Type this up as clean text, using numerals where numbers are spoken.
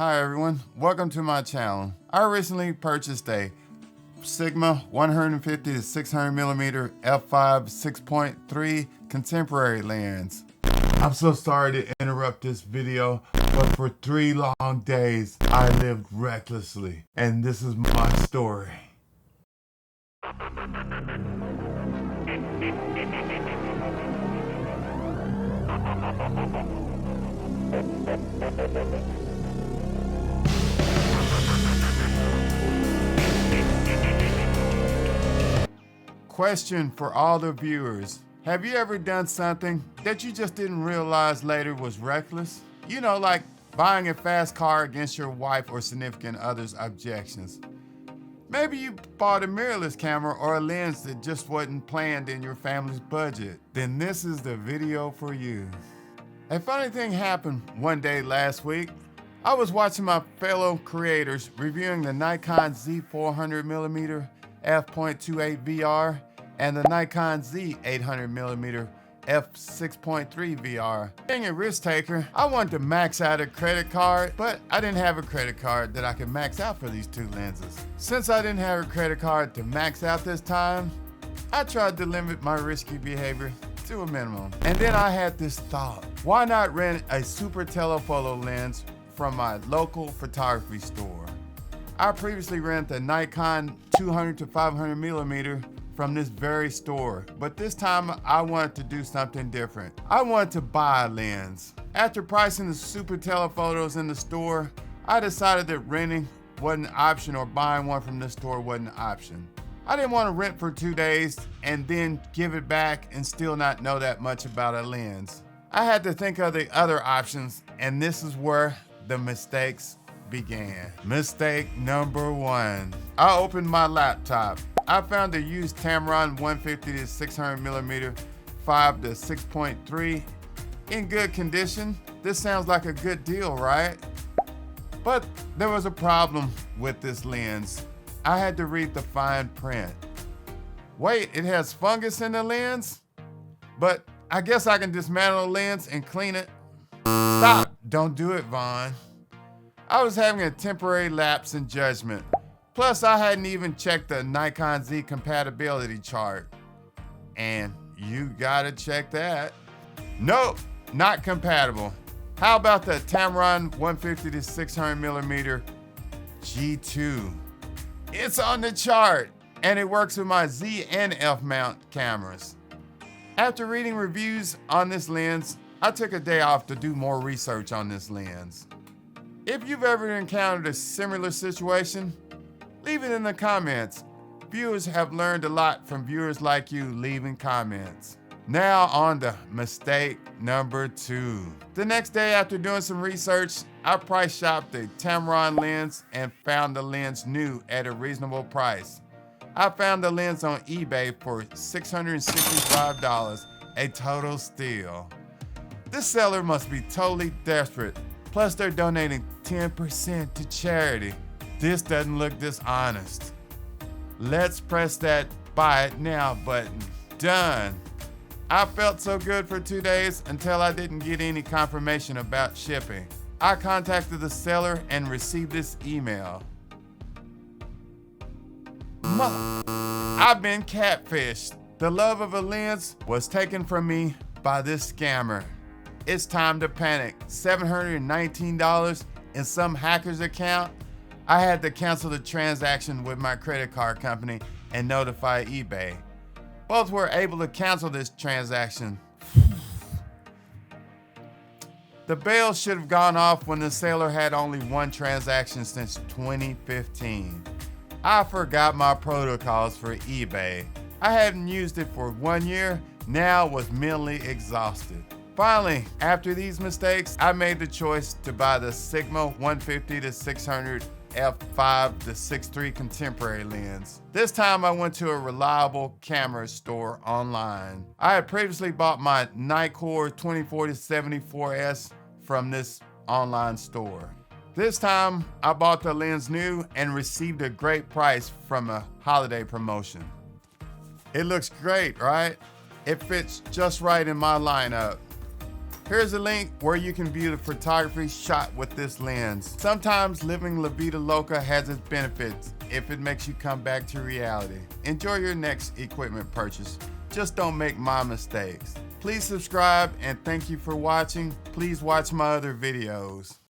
Hi everyone, welcome to my channel. I recently purchased a Sigma 150 to 600 millimeter f5 6.3 contemporary lens. I'm so sorry to interrupt this video, but for 3 long days I lived recklessly, and this is my story. Question for all the viewers. Have you ever done something that you just didn't realize later was reckless? You know, like buying a fast car against your wife or significant other's objections. Maybe you bought a mirrorless camera or a lens that just wasn't planned in your family's budget. Then this is the video for you. A funny thing happened one day last week. I was watching my fellow creators reviewing the Nikon Z 400mm f.28 VR and the Nikon Z 800mm f6.3 VR. Being a risk taker, I wanted to max out a credit card, but I didn't have a credit card that I could max out for these two lenses. Since I didn't have a credit card to max out this time, I tried to limit my risky behavior to a minimum. And then I had this thought, why not rent a super telephoto lens from my local photography store? I previously rented the Nikon 200 to 500mm from this very store, but this time I wanted to do something different. I wanted to buy a lens. After pricing the super telephotos in the store, I decided that renting wasn't an option or buying one from the store wasn't an option. I didn't want to rent for 2 days and then give it back and still not know that much about a lens. I had to think of the other options, and this is where the mistakes began. Mistake number 1. I opened my laptop. I found the Hughes-Stanton 150 to 600mm 5 to 6.3 in good condition. This sounds like a good deal, right? But there was a problem with this lens. I had to read the fine print. Wait, it has fungus in the lens? But I guess I can dismantle the lens and clean it. Stop, don't do it, Vaughn. I was having a temporary lapse in judgment. Plus, I hadn't even checked the Nikon Z compatibility chart. And you gotta check that. Nope, not compatible. How about the Tamron 150 to 600mm G2? It's on the chart, and it works with my Z and F mount cameras. After reading reviews on this lens, I took a day off to do more research on this lens. If you've ever encountered a similar situation, leave it in the comments. Viewers have learned a lot from viewers like you leaving comments. Now on to mistake number 2. The next day after doing some research, I price shopped a Tamron lens and found the lens new at a reasonable price. I found the lens on eBay for $665, a total steal. This seller must be totally desperate. Plus they're donating 10% to charity. This doesn't look dishonest. Let's press that buy it now button. Done. I felt so good for 2 days until I didn't get any confirmation about shipping. I contacted the seller and received this email. I've been catfished. The love of a lens was taken from me by this scammer. It's time to panic. $719 in some hacker's account. I had to cancel the transaction with my credit card company and notify eBay. Both were able to cancel this transaction. The bail should have gone off when the seller had only one transaction since 2015. I forgot my protocols for eBay. I hadn't used it for 1 year, now was mentally exhausted. Finally, after these mistakes, I made the choice to buy the Sigma 150 to 600 f5 to 6.3 contemporary lens. This time I went to a reliable camera store online. I had previously bought my Nikon 24-74S from this online store. This time I bought the lens new and received a great price from a holiday promotion. It looks great, right? It fits just right in my lineup. Here's a link where you can view the photography shot with this lens. Sometimes living La Vida Loca has its benefits if it makes you come back to reality. Enjoy your next equipment purchase. Just don't make my mistakes. Please subscribe and thank you for watching. Please watch my other videos.